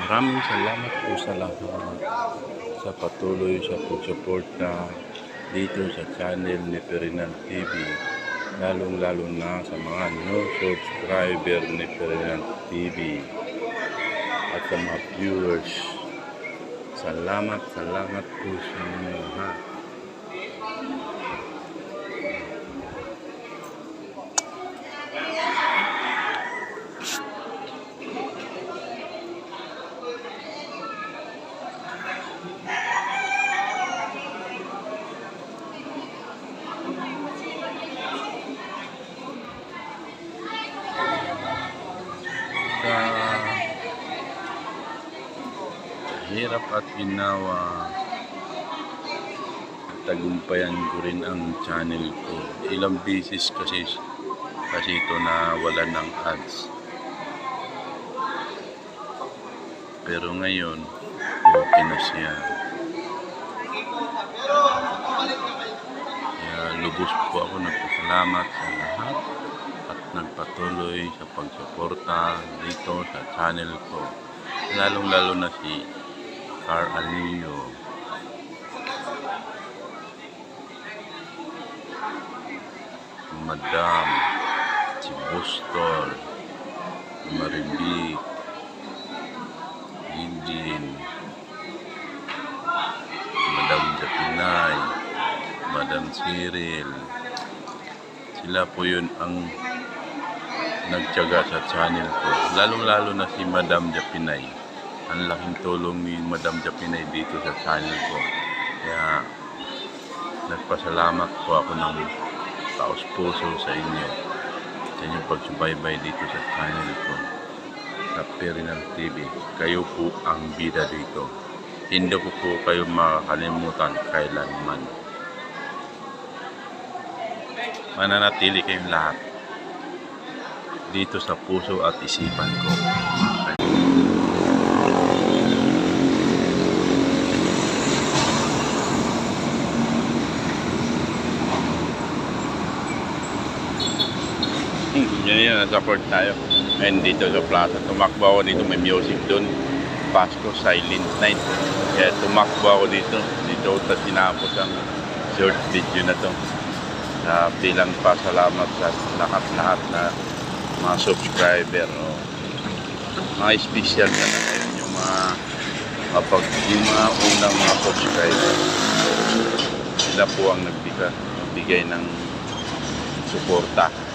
Maraming salamat po sa lahat sa patuloy sa pagsuporta dito sa channel ni Ferdinand TV, lalong-lalo na sa mga new subscriber ni Ferdinand TV at sa mga viewers. Salamat po sa inyo lahat. Hirap at ginawa, tagumpayan ko rin ang channel ko. Ilang beses kasi ito na wala ng ads. Pero ngayon, okay na siya. Kaya lubos po ako nagpasalamat sa lahat at nagpatuloy sa pagsuporta dito sa channel ko. Lalong-lalo na si Car Alio, Madam, si Bustol, Maribik, Indin, Madam Japinay, Madam Cyril. Sila po yun ang nagtiyaga sa channel ko. Lalong-lalo na si Madam Japinay. Ang laking tulong ni Madam Japinay dito sa channel ko. Kaya nagpasalamat po ako ng taos-puso sa inyo. Sa inyong pagsubaybay dito sa channel ko. Sa Ferdinand TV. Kayo po ang bida dito. Hindi ko po kayo makakalimutan kailanman. Mananatili kayong lahat dito sa puso at isipan ko. Yan, support tayo. And dito sa plaza, tumakbo ako dito, may music doon. Pasko, Silent Night. Kaya tumakbo ako dito. Dito ito tinapos ang short video na to. Bilang pasalamat sa lahat-lahat na mga subscriber. Mga special na ngayon yung mga unang mga subscriber. Sila po ang nagbigay ng suporta.